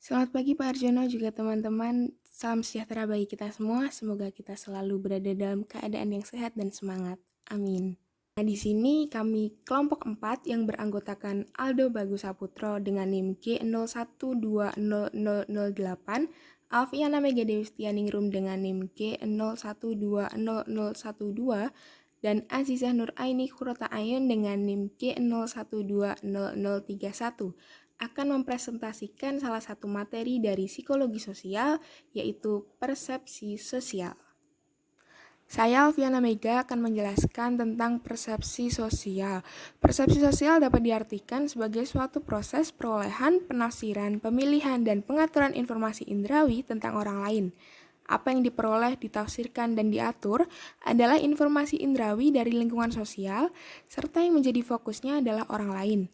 Selamat pagi Pak Arjono juga teman-teman. Salam sejahtera bagi kita semua. Semoga kita selalu berada dalam keadaan yang sehat dan semangat. Amin. Nah, di sini kami kelompok 4 yang beranggotakan Aldo Bagus Saputro dengan NIM G01200008, Alfiana Mega Dewi Setianingrum dengan NIM G01200012, dan Azizah Nur Aini Kurota Ayun dengan NIM G01200031 akan mempresentasikan salah satu materi dari psikologi sosial, yaitu persepsi sosial. Saya Alfiana Mega akan menjelaskan tentang persepsi sosial. Persepsi sosial dapat diartikan sebagai suatu proses perolehan, penafsiran, pemilihan, dan pengaturan informasi indrawi tentang orang lain. Apa yang diperoleh, ditafsirkan, dan diatur adalah informasi indrawi dari lingkungan sosial, serta yang menjadi fokusnya adalah orang lain.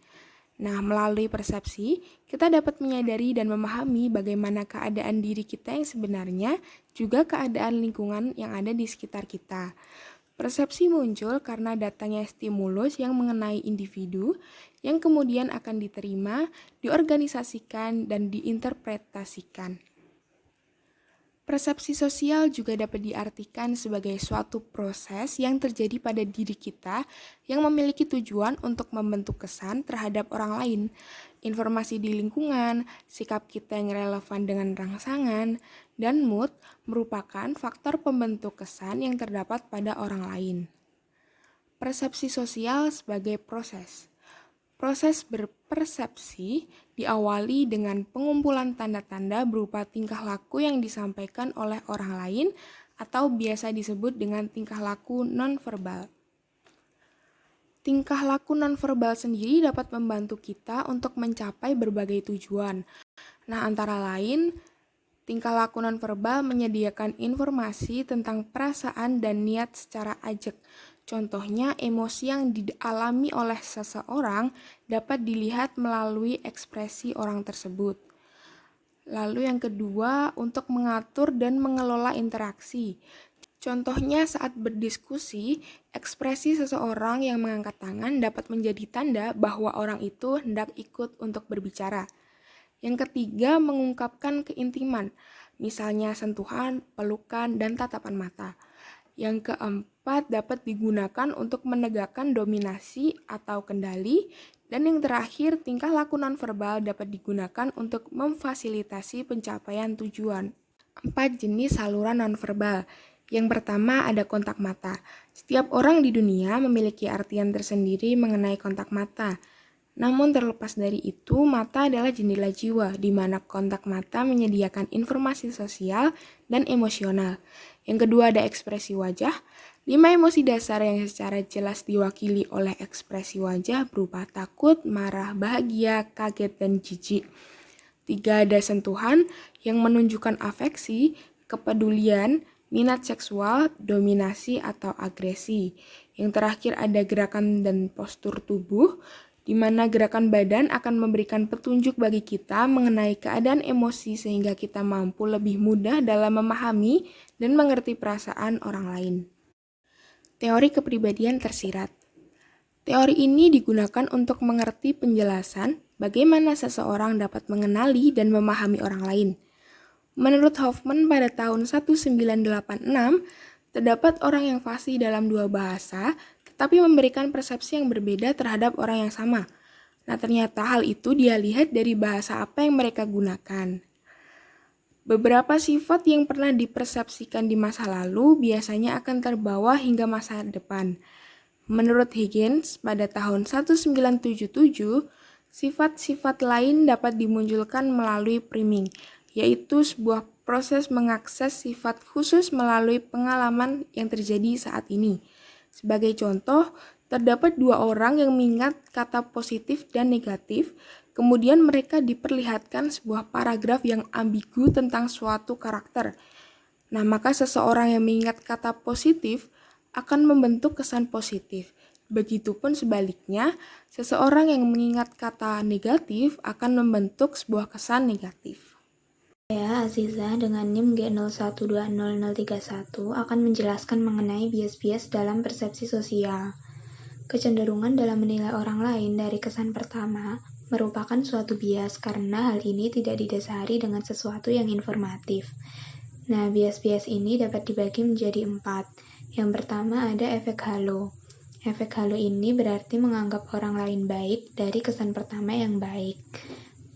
Nah, melalui persepsi, kita dapat menyadari dan memahami bagaimana keadaan diri kita yang sebenarnya, juga keadaan lingkungan yang ada di sekitar kita. Persepsi muncul karena datangnya stimulus yang mengenai individu, yang kemudian akan diterima, diorganisasikan, dan diinterpretasikan. Persepsi sosial juga dapat diartikan sebagai suatu proses yang terjadi pada diri kita yang memiliki tujuan untuk membentuk kesan terhadap orang lain. Informasi di lingkungan, sikap kita yang relevan dengan rangsangan, dan mood merupakan faktor pembentuk kesan yang terdapat pada orang lain. Persepsi sosial sebagai proses. Proses berpersepsi diawali dengan pengumpulan tanda-tanda berupa tingkah laku yang disampaikan oleh orang lain atau biasa disebut dengan tingkah laku nonverbal. Tingkah laku nonverbal sendiri dapat membantu kita untuk mencapai berbagai tujuan. Nah, antara lain, tingkah laku nonverbal menyediakan informasi tentang perasaan dan niat secara ajak. Contohnya, emosi yang dialami oleh seseorang dapat dilihat melalui ekspresi orang tersebut. Lalu yang kedua, untuk mengatur dan mengelola interaksi. Contohnya saat berdiskusi, ekspresi seseorang yang mengangkat tangan dapat menjadi tanda bahwa orang itu hendak ikut untuk berbicara. Yang ketiga, mengungkapkan keintiman, misalnya sentuhan, pelukan, dan tatapan mata. Yang keempat, dapat digunakan untuk menegakkan dominasi atau kendali. Dan yang terakhir, tingkah laku nonverbal dapat digunakan untuk memfasilitasi pencapaian tujuan. 4 jenis saluran nonverbal. Yang pertama ada kontak mata. Setiap orang di dunia memiliki artian tersendiri mengenai kontak mata. Namun terlepas dari itu, mata adalah jendela jiwa, di mana kontak mata menyediakan informasi sosial dan emosional. Yang kedua ada ekspresi wajah. 5 emosi dasar yang secara jelas diwakili oleh ekspresi wajah berupa takut, marah, bahagia, kaget, dan jijik. 3 ada sentuhan yang menunjukkan afeksi, kepedulian, minat seksual, dominasi, atau agresi. Yang terakhir ada gerakan dan postur tubuh, di mana gerakan badan akan memberikan petunjuk bagi kita mengenai keadaan emosi sehingga kita mampu lebih mudah dalam memahami dan mengerti perasaan orang lain. Teori kepribadian tersirat. Teori ini digunakan untuk mengerti penjelasan bagaimana seseorang dapat mengenali dan memahami orang lain. Menurut Hoffman pada tahun 1986, terdapat orang yang fasih dalam dua bahasa, tetapi memberikan persepsi yang berbeda terhadap orang yang sama. Nah, ternyata hal itu dia lihat dari bahasa apa yang mereka gunakan. Beberapa sifat yang pernah dipersepsikan di masa lalu biasanya akan terbawa hingga masa depan. Menurut Higgins, pada tahun 1977, sifat-sifat lain dapat dimunculkan melalui priming, yaitu sebuah proses mengakses sifat khusus melalui pengalaman yang terjadi saat ini. Sebagai contoh, terdapat 2 orang yang mengingat kata positif dan negatif, kemudian mereka diperlihatkan sebuah paragraf yang ambigu tentang suatu karakter. Nah, maka seseorang yang mengingat kata positif akan membentuk kesan positif. Begitupun sebaliknya, seseorang yang mengingat kata negatif akan membentuk sebuah kesan negatif. Saya, Aziza, dengan NIM G01200031 akan menjelaskan mengenai bias-bias dalam persepsi sosial. Kecenderungan dalam menilai orang lain dari kesan pertama merupakan suatu bias karena hal ini tidak didasari dengan sesuatu yang informatif. Nah, bias-bias ini dapat dibagi menjadi 4. Yang pertama ada efek halo. Efek halo ini berarti menganggap orang lain baik dari kesan pertama yang baik.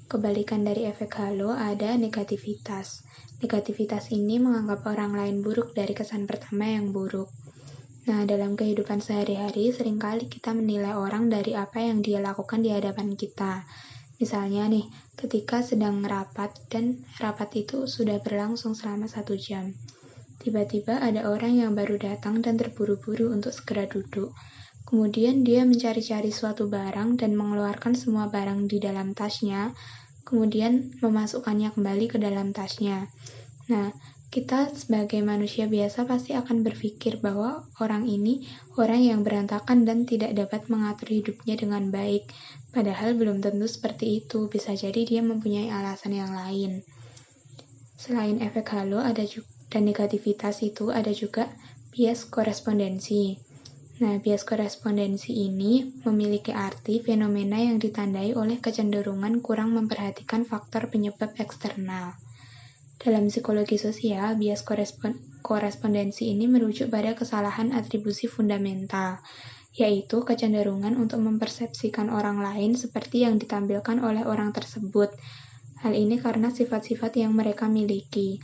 Kebalikan dari efek halo ada negativitas. Negativitas ini menganggap orang lain buruk dari kesan pertama yang buruk. Nah, dalam kehidupan sehari-hari, seringkali kita menilai orang dari apa yang dia lakukan di hadapan kita. Misalnya nih, ketika sedang rapat dan rapat itu sudah berlangsung selama 1 jam. Tiba-tiba ada orang yang baru datang dan terburu-buru untuk segera duduk. Kemudian dia mencari-cari suatu barang dan mengeluarkan semua barang di dalam tasnya, kemudian memasukkannya kembali ke dalam tasnya. Nah, kita sebagai manusia biasa pasti akan berpikir bahwa orang ini orang yang berantakan dan tidak dapat mengatur hidupnya dengan baik. Padahal belum tentu seperti itu, bisa jadi dia mempunyai alasan yang lain. Selain efek halo dan negativitas itu ada juga bias korespondensi. Nah, bias korespondensi ini memiliki arti fenomena yang ditandai oleh kecenderungan kurang memperhatikan faktor penyebab eksternal. Dalam psikologi sosial, bias korespondensi ini merujuk pada kesalahan atribusi fundamental, yaitu kecenderungan untuk mempersepsikan orang lain seperti yang ditampilkan oleh orang tersebut. Hal ini karena sifat-sifat yang mereka miliki.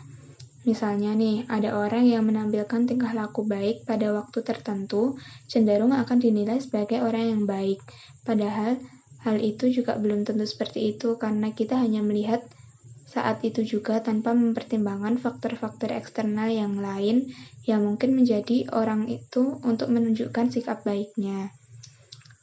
Misalnya nih, ada orang yang menampilkan tingkah laku baik pada waktu tertentu, cenderung akan dinilai sebagai orang yang baik. Padahal, hal itu juga belum tentu seperti itu karena kita hanya melihat saat itu juga tanpa mempertimbangkan faktor-faktor eksternal yang lain yang mungkin menjadi orang itu untuk menunjukkan sikap baiknya.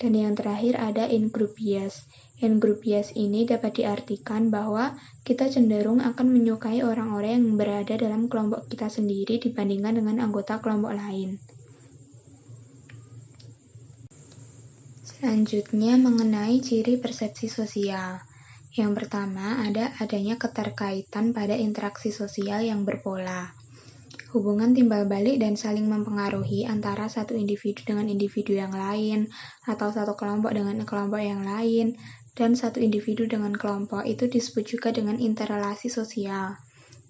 Dan yang terakhir ada in-group bias. In-group bias ini dapat diartikan bahwa kita cenderung akan menyukai orang-orang yang berada dalam kelompok kita sendiri dibandingkan dengan anggota kelompok lain. Selanjutnya mengenai ciri persepsi sosial. Yang pertama, adanya keterkaitan pada interaksi sosial yang berpola. Hubungan timbal balik dan saling mempengaruhi antara satu individu dengan individu yang lain, atau satu kelompok dengan kelompok yang lain, dan satu individu dengan kelompok itu disebut juga dengan interrelasi sosial.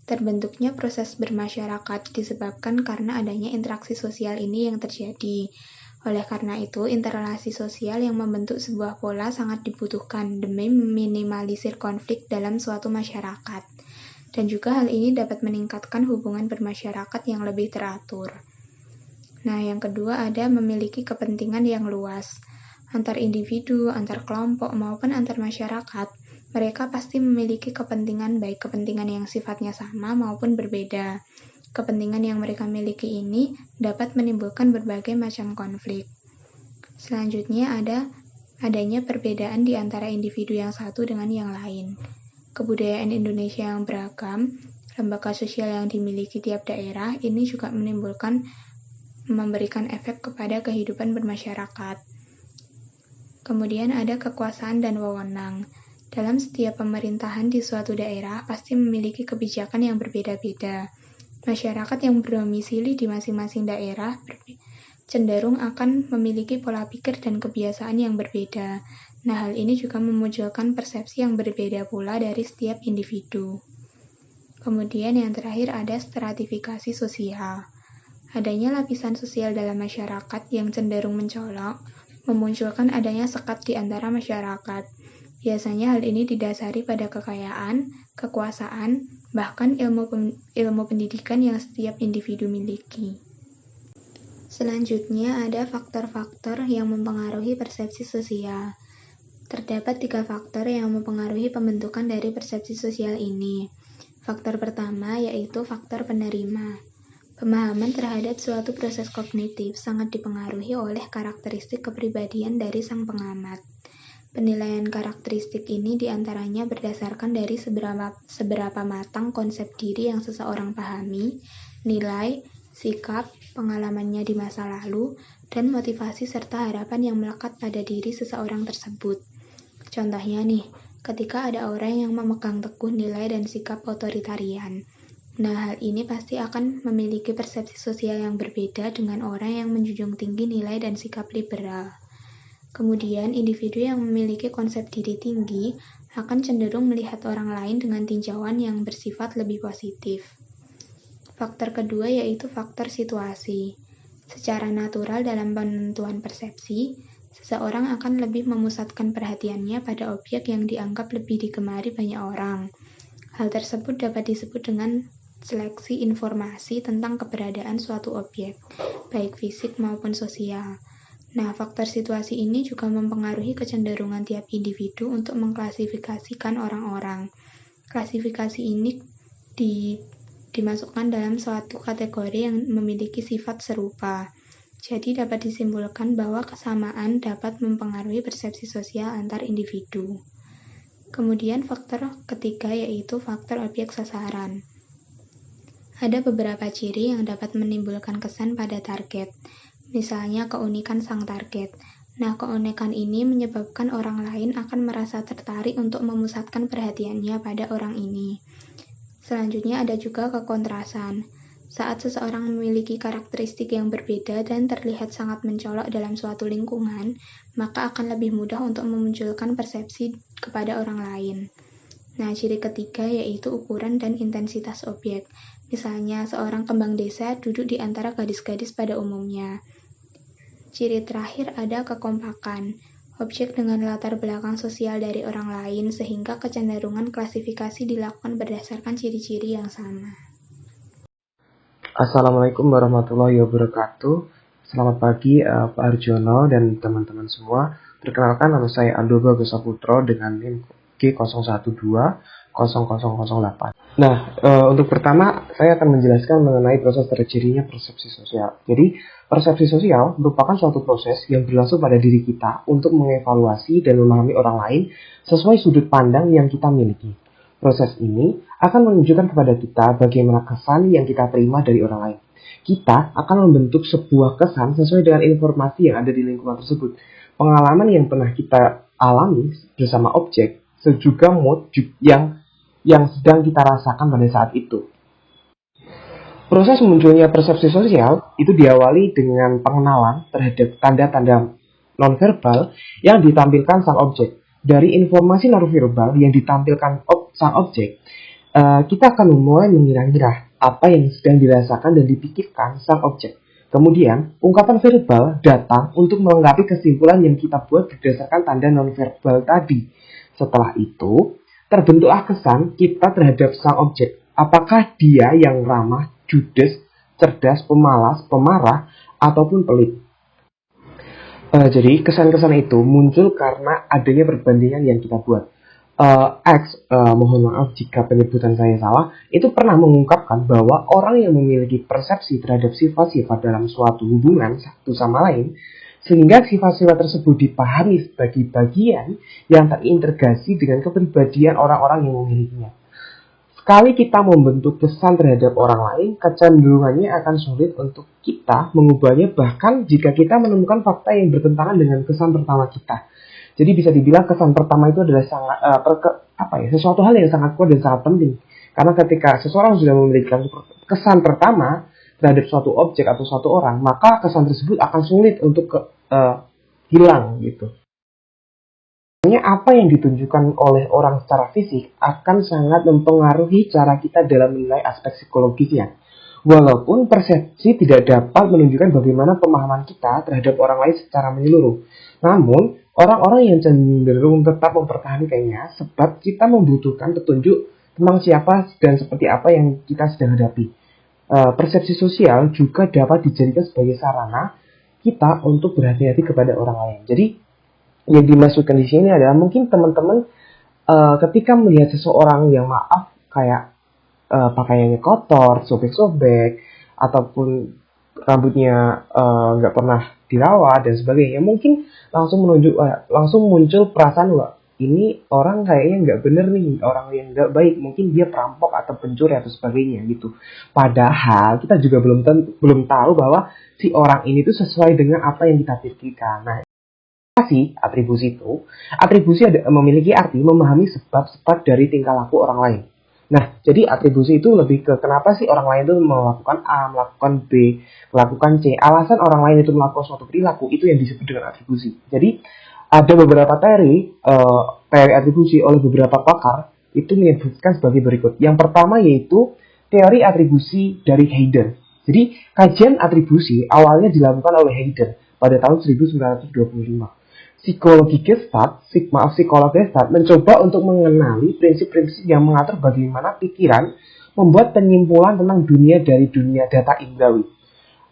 Terbentuknya proses bermasyarakat disebabkan karena adanya interaksi sosial ini yang terjadi. Oleh karena itu, interrelasi sosial yang membentuk sebuah pola sangat dibutuhkan demi meminimalisir konflik dalam suatu masyarakat. Dan juga hal ini dapat meningkatkan hubungan bermasyarakat yang lebih teratur. Nah, yang kedua ada memiliki kepentingan yang luas. Antar individu, antar kelompok, maupun antar masyarakat, mereka pasti memiliki kepentingan, baik kepentingan yang sifatnya sama maupun berbeda. Kepentingan yang mereka miliki ini dapat menimbulkan berbagai macam konflik. Selanjutnya adanya perbedaan di antara individu yang satu dengan yang lain. Kebudayaan Indonesia yang beragam, lembaga sosial yang dimiliki tiap daerah, ini juga memberikan efek kepada kehidupan bermasyarakat. Kemudian ada kekuasaan dan wewenang. Dalam setiap pemerintahan di suatu daerah pasti memiliki kebijakan yang berbeda-beda. Masyarakat yang berdomisili di masing-masing daerah cenderung akan memiliki pola pikir dan kebiasaan yang berbeda. Nah, hal ini juga memunculkan persepsi yang berbeda pula dari setiap individu. Kemudian yang terakhir ada stratifikasi sosial. Adanya lapisan sosial dalam masyarakat yang cenderung mencolok, memunculkan adanya sekat di antara masyarakat. Biasanya hal ini didasari pada kekayaan, kekuasaan, bahkan ilmu pendidikan yang setiap individu miliki. Selanjutnya ada faktor-faktor yang mempengaruhi persepsi sosial. Terdapat 3 faktor yang mempengaruhi pembentukan dari persepsi sosial ini. Faktor pertama yaitu faktor penerima. Pemahaman terhadap suatu proses kognitif sangat dipengaruhi oleh karakteristik kepribadian dari sang pengamat. Penilaian karakteristik ini diantaranya berdasarkan dari seberapa matang konsep diri yang seseorang pahami, nilai, sikap, pengalamannya di masa lalu, dan motivasi serta harapan yang melekat pada diri seseorang tersebut. Contohnya nih, ketika ada orang yang memegang teguh nilai dan sikap otoritarian. Nah, hal ini pasti akan memiliki persepsi sosial yang berbeda dengan orang yang menjunjung tinggi nilai dan sikap liberal. Kemudian, individu yang memiliki konsep diri tinggi akan cenderung melihat orang lain dengan tinjauan yang bersifat lebih positif. Faktor kedua yaitu faktor situasi. Secara natural dalam penentuan persepsi, seseorang akan lebih memusatkan perhatiannya pada objek yang dianggap lebih digemari banyak orang. Hal tersebut dapat disebut dengan seleksi informasi tentang keberadaan suatu objek, baik fisik maupun sosial. Nah, faktor situasi ini juga mempengaruhi kecenderungan tiap individu untuk mengklasifikasikan orang-orang. Klasifikasi ini dimasukkan dalam suatu kategori yang memiliki sifat serupa. Jadi dapat disimpulkan bahwa kesamaan dapat mempengaruhi persepsi sosial antar individu. Kemudian faktor ketiga yaitu faktor objek sasaran. Ada beberapa ciri yang dapat menimbulkan kesan pada target. Misalnya keunikan sang target. Nah, keunikan ini menyebabkan orang lain akan merasa tertarik untuk memusatkan perhatiannya pada orang ini. Selanjutnya ada juga kekontrasan. Saat seseorang memiliki karakteristik yang berbeda dan terlihat sangat mencolok dalam suatu lingkungan, maka akan lebih mudah untuk memunculkan persepsi kepada orang lain. Nah, ciri ketiga yaitu ukuran dan intensitas objek. Misalnya, seorang kembang desa duduk di antara gadis-gadis pada umumnya. Ciri terakhir ada kekompakan, objek dengan latar belakang sosial dari orang lain sehingga kecenderungan klasifikasi dilakukan berdasarkan ciri-ciri yang sama. Assalamualaikum warahmatullahi wabarakatuh. Selamat pagi Pak Arjono dan teman-teman semua. Perkenalkan, nama saya Aldo Bagus Saputro dengan NIM G0120008. Nah, untuk pertama saya akan menjelaskan mengenai proses terjadinya persepsi sosial. Jadi, persepsi sosial merupakan suatu proses yang berlangsung pada diri kita untuk mengevaluasi dan memahami orang lain sesuai sudut pandang yang kita miliki. Proses ini akan menunjukkan kepada kita bagaimana kesan yang kita terima dari orang lain. Kita akan membentuk sebuah kesan sesuai dengan informasi yang ada di lingkungan tersebut. Pengalaman yang pernah kita alami bersama objek, juga mood yang sedang kita rasakan pada saat itu. Proses munculnya persepsi sosial itu diawali dengan pengenalan terhadap tanda-tanda nonverbal yang ditampilkan sang objek. Dari informasi nonverbal yang ditampilkan sang objek, kita akan mulai mengira-ngira apa yang sedang dirasakan dan dipikirkan sang objek. Kemudian, ungkapan verbal datang untuk melengkapi kesimpulan yang kita buat berdasarkan tanda nonverbal tadi. Setelah itu, terbentuklah kesan kita terhadap sang objek. Apakah dia yang ramah, judes, cerdas, pemalas, pemarah, ataupun pelit. Jadi kesan-kesan itu muncul karena adanya perbandingan yang kita buat. Mohon maaf jika penyebutan saya salah, itu pernah mengungkapkan bahwa orang yang memiliki persepsi terhadap sifat-sifat dalam suatu hubungan satu sama lain, sehingga sifat-sifat tersebut dipahami sebagai bagian yang terintegrasi dengan kepribadian orang-orang yang memilikinya. Sekali kita membentuk kesan terhadap orang lain, kecenderungannya akan sulit untuk kita mengubahnya bahkan jika kita menemukan fakta yang bertentangan dengan kesan pertama kita. Jadi bisa dibilang kesan pertama itu adalah sesuatu hal yang sangat kuat dan sangat penting. Karena ketika seseorang sudah memiliki kesan pertama terhadap suatu objek atau suatu orang, maka kesan tersebut akan sulit untuk hilang gitu. Apa yang ditunjukkan oleh orang secara fisik akan sangat mempengaruhi cara kita dalam menilai aspek psikologisnya. Walaupun persepsi tidak dapat menunjukkan bagaimana pemahaman kita terhadap orang lain secara menyeluruh. Namun, orang-orang yang cenderung tetap mempertahankannya sebab kita membutuhkan petunjuk tentang siapa dan seperti apa yang kita sedang hadapi. Persepsi sosial juga dapat dijadikan sebagai sarana kita untuk berhati-hati kepada orang lain. Jadi, yang dimasukkan di sini adalah mungkin teman-teman ketika melihat seseorang yang kayak pakaiannya kotor, sobek-sobek, ataupun rambutnya nggak pernah dirawat dan sebagainya, mungkin langsung muncul perasaan bahwa ini orang kayaknya nggak bener nih, orang yang nggak baik, mungkin dia perampok atau pencuri atau sebagainya gitu. Padahal kita juga belum tahu bahwa si orang ini tuh sesuai dengan apa yang kita pikirkan. Nah, atribusi memiliki arti memahami sebab-sebab dari tingkah laku orang lain. Nah, jadi atribusi itu lebih ke kenapa sih orang lain itu melakukan A, melakukan B, melakukan C. Alasan orang lain itu melakukan suatu perilaku itu yang disebut dengan atribusi. Jadi ada beberapa teori atribusi oleh beberapa pakar itu menyebutkan sebagai berikut. Yang pertama yaitu teori atribusi dari Heider. Jadi kajian atribusi awalnya dilakukan oleh Heider pada tahun 1925. Psikolog Gestalt mencoba untuk mengenali prinsip-prinsip yang mengatur bagaimana pikiran membuat penyimpulan tentang dunia dari dunia data indrawi.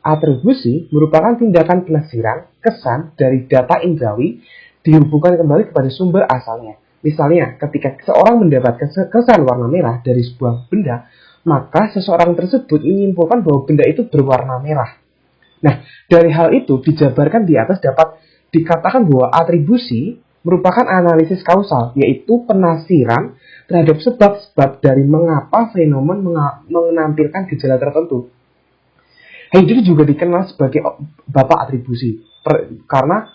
Atribusi merupakan tindakan penafsiran kesan dari data indrawi dihubungkan kembali kepada sumber asalnya. Misalnya, ketika seseorang mendapatkan kesan warna merah dari sebuah benda, maka seseorang tersebut menyimpulkan bahwa benda itu berwarna merah. Nah, dari hal itu dijabarkan di atas dapat dikatakan bahwa atribusi merupakan analisis kausal, yaitu penafsiran terhadap sebab-sebab dari mengapa fenomen menampilkan gejala tertentu. Heider juga dikenal sebagai bapak atribusi, karena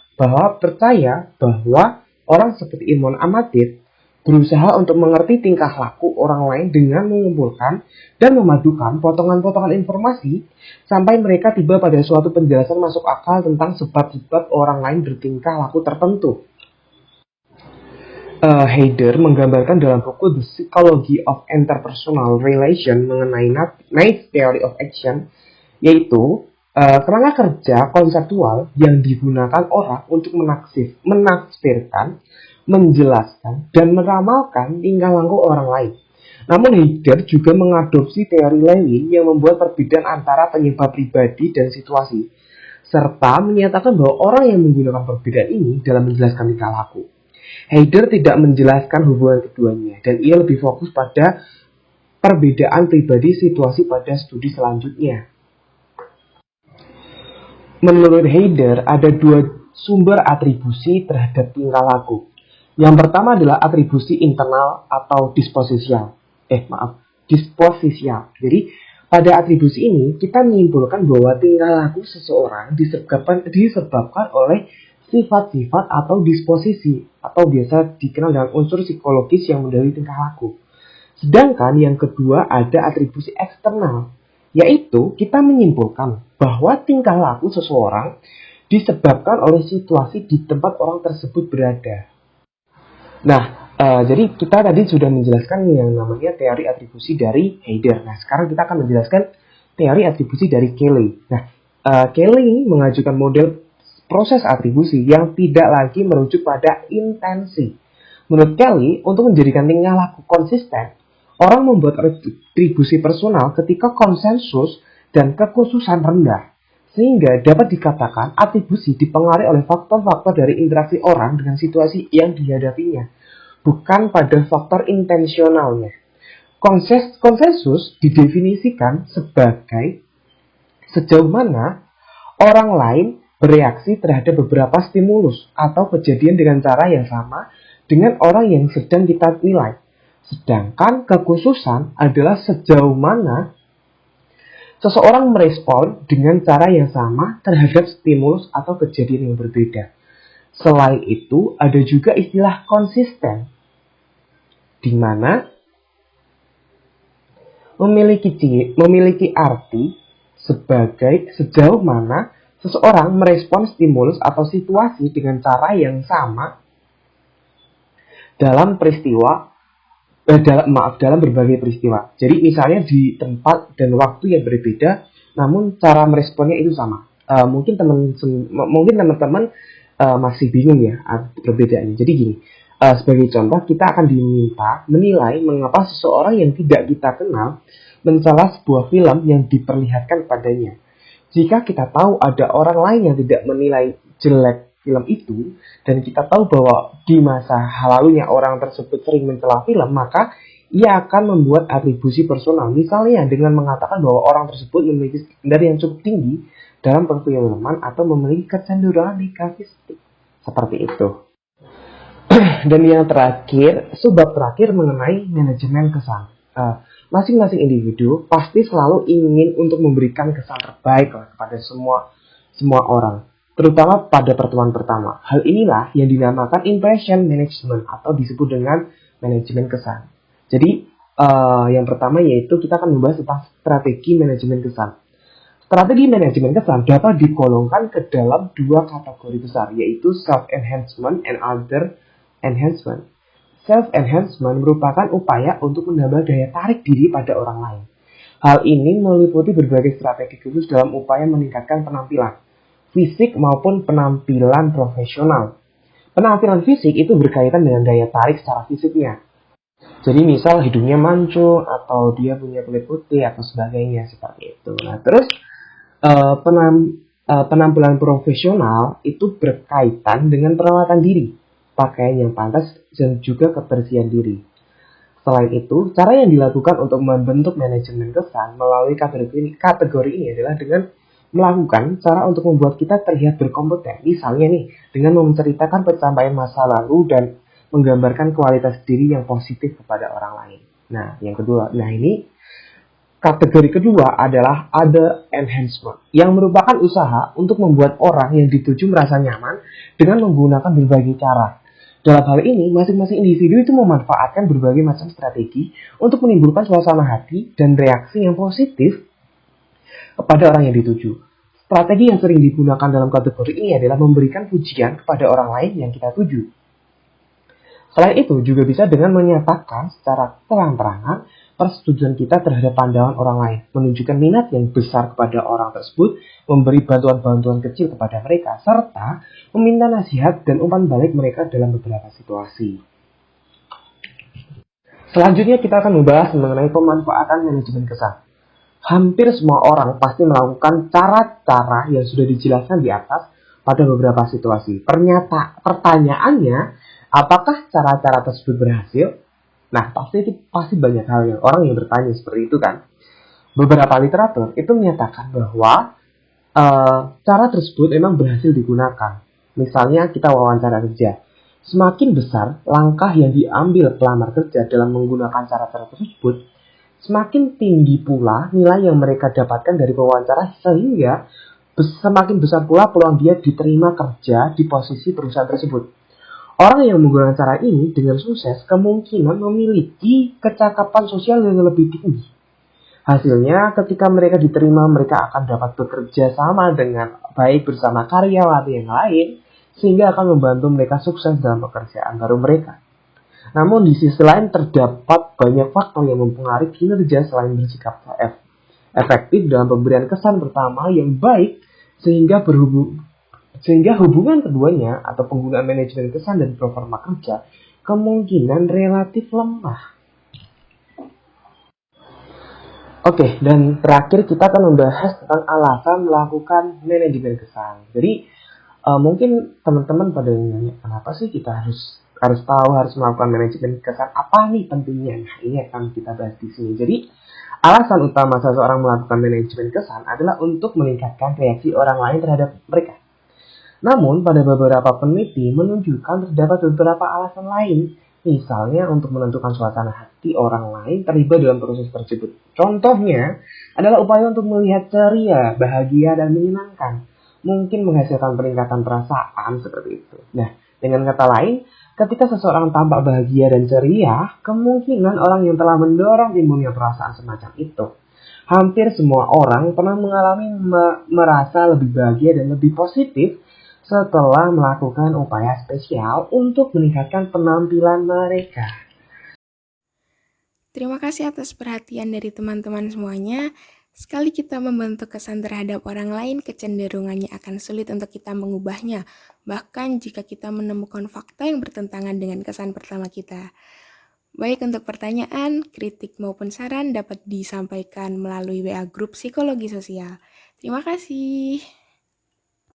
percaya bahwa orang seperti ilmuwan amatir berusaha untuk mengerti tingkah laku orang lain dengan mengumpulkan dan memadukan potongan-potongan informasi sampai mereka tiba pada suatu penjelasan masuk akal tentang sebab-sebab orang lain bertingkah laku tertentu. Heider menggambarkan dalam buku The Psychology of Interpersonal Relation mengenai Nice Theory of Action, yaitu kerangka kerja konseptual yang digunakan orang untuk menafsirkan, menjelaskan, dan meramalkan tingkah laku orang lain. Namun Heider juga mengadopsi teori Lewin yang membuat perbedaan antara penyebab pribadi dan situasi, serta menyatakan bahwa orang yang menggunakan perbedaan ini dalam menjelaskan tingkah laku. Heider tidak menjelaskan hubungan keduanya, dan ia lebih fokus pada perbedaan pribadi situasi pada studi selanjutnya. Menurut Heider, ada dua sumber atribusi terhadap tingkah laku. Yang pertama adalah atribusi internal atau disposisial. Jadi, pada atribusi ini, kita menyimpulkan bahwa tingkah laku seseorang disebabkan oleh sifat-sifat atau disposisi, atau biasa dikenal dengan unsur psikologis yang mendahului tingkah laku. Sedangkan yang kedua ada atribusi eksternal, yaitu kita menyimpulkan bahwa tingkah laku seseorang disebabkan oleh situasi di tempat orang tersebut berada. Nah, jadi kita tadi sudah menjelaskan yang namanya teori atribusi dari Heider. Nah, sekarang kita akan menjelaskan teori atribusi dari Kelly. Nah, Kelly mengajukan model proses atribusi yang tidak lagi merujuk pada intensi. Menurut Kelly, untuk menjadikan tingkah laku konsisten, orang membuat atribusi personal ketika konsensus dan kekhususan rendah, sehingga dapat dikatakan atribusi dipengaruhi oleh faktor-faktor dari interaksi orang dengan situasi yang dihadapinya, bukan pada faktor intensionalnya. Konsensus didefinisikan sebagai sejauh mana orang lain bereaksi terhadap beberapa stimulus atau kejadian dengan cara yang sama dengan orang yang sedang kita nilai. Sedangkan kekhususan adalah sejauh mana seseorang merespon dengan cara yang sama terhadap stimulus atau kejadian yang berbeda. Selain itu, ada juga istilah konsisten, di mana memiliki arti sebagai sejauh mana seseorang merespon stimulus atau situasi dengan cara yang sama dalam berbagai peristiwa. Jadi misalnya di tempat dan waktu yang berbeda, namun cara meresponnya itu sama. Mungkin teman-teman masih bingung ya perbedaannya. Jadi gini, sebagai contoh kita akan diminta menilai mengapa seseorang yang tidak kita kenal mencela sebuah film yang diperlihatkan padanya. Jika kita tahu ada orang lain yang tidak menilai jelek film itu, dan kita tahu bahwa di masa lalunya orang tersebut sering mencela film, maka ia akan membuat atribusi personal. Misalnya dengan mengatakan bahwa orang tersebut memiliki standar yang cukup tinggi dalam perfilman atau memiliki kecenderungan negatifistik. Seperti itu. Dan yang terakhir, subbab terakhir mengenai manajemen kesan. Masing-masing individu pasti selalu ingin untuk memberikan kesan terbaik kepada semua orang, terutama pada pertemuan pertama. Hal inilah yang dinamakan impression management atau disebut dengan manajemen kesan. Jadi Yang pertama yaitu kita akan membahas tentang strategi manajemen kesan. Strategi manajemen kesan dapat digolongkan ke dalam dua kategori besar, yaitu self-enhancement and other enhancement. Self-enhancement merupakan upaya untuk menambah daya tarik diri pada orang lain. Hal ini meliputi berbagai strategi khusus dalam upaya meningkatkan penampilan fisik maupun penampilan profesional. Penampilan fisik itu berkaitan dengan daya tarik secara fisiknya. Jadi misal hidungnya mancung atau dia punya kulit putih atau sebagainya seperti itu. Nah, terus penampilan profesional itu berkaitan dengan perawatan diri, pakaian yang pantas dan juga kebersihan diri. Selain itu, cara yang dilakukan untuk membentuk manajemen kesan melalui kategori ini adalah dengan melakukan cara untuk membuat kita terlihat berkompeten. Misalnya nih, dengan menceritakan pencapaian masa lalu dan menggambarkan kualitas diri yang positif kepada orang lain. Nah, ini kategori kedua adalah other enhancement, yang merupakan usaha untuk membuat orang yang dituju merasa nyaman dengan menggunakan berbagai cara. Dalam hal ini, masing-masing individu itu memanfaatkan berbagai macam strategi untuk menimbulkan suasana hati dan reaksi yang positif kepada orang yang dituju. Strategi yang sering digunakan dalam kategori ini adalah memberikan pujian kepada orang lain yang kita tuju. Selain itu, juga bisa dengan menyatakan secara terang-terangan persetujuan kita terhadap pandangan orang lain, menunjukkan minat yang besar kepada orang tersebut, memberi bantuan-bantuan kecil kepada mereka, serta meminta nasihat dan umpan balik mereka dalam beberapa situasi. Selanjutnya kita akan membahas mengenai pemanfaatan manajemen kesan. Hampir semua orang pasti melakukan cara-cara yang sudah dijelaskan di atas pada beberapa situasi. Pertanyaannya, apakah cara-cara tersebut berhasil? Nah, pasti banyak hal yang orang yang bertanya seperti itu kan. Beberapa literatur itu menyatakan bahwa cara tersebut memang berhasil digunakan. Misalnya kita wawancara kerja. Semakin besar langkah yang diambil pelamar kerja dalam menggunakan cara-cara tersebut, semakin tinggi pula nilai yang mereka dapatkan dari wawancara, sehingga semakin besar pula peluang dia diterima kerja di posisi perusahaan tersebut. Orang yang menggunakan cara ini dengan sukses kemungkinan memiliki kecakapan sosial yang lebih tinggi. Hasilnya, ketika mereka diterima, mereka akan dapat bekerja sama dengan baik bersama karyawan yang lain, sehingga akan membantu mereka sukses dalam pekerjaan baru mereka. Namun di sisi lain terdapat banyak faktor yang mempengaruhi kinerja selain bersikap efektif dalam pemberian kesan pertama yang baik, sehingga hubungan keduanya atau penggunaan manajemen kesan dan performa kerja kemungkinan relatif lemah. Oke, dan terakhir kita akan membahas tentang alasan melakukan manajemen kesan. Jadi mungkin teman-teman pada nanya, kenapa sih kita harus melakukan manajemen kesan? Apa nih pentingnya? Nah, ini akan kita bahas di sini. Jadi alasan utama seseorang melakukan manajemen kesan adalah untuk meningkatkan reaksi orang lain terhadap mereka. Namun, pada beberapa peneliti menunjukkan terdapat beberapa alasan lain, misalnya untuk menentukan suasana hati orang lain terlibat dalam proses tersebut. Contohnya adalah upaya untuk melihat ceria, bahagia, dan menyenangkan. Mungkin menghasilkan peningkatan perasaan seperti itu. Nah, dengan kata lain, ketika seseorang tampak bahagia dan ceria, kemungkinan orang yang telah mendorong timbulnya perasaan semacam itu. Hampir semua orang pernah mengalami merasa lebih bahagia dan lebih positif setelah melakukan upaya spesial untuk meningkatkan penampilan mereka. Terima kasih atas perhatian dari teman-teman semuanya. Sekali kita membentuk kesan terhadap orang lain, kecenderungannya akan sulit untuk kita mengubahnya. Bahkan jika kita menemukan fakta yang bertentangan dengan kesan pertama kita. Baik, untuk pertanyaan, kritik maupun saran dapat disampaikan melalui WA Grup Psikologi Sosial. Terima kasih.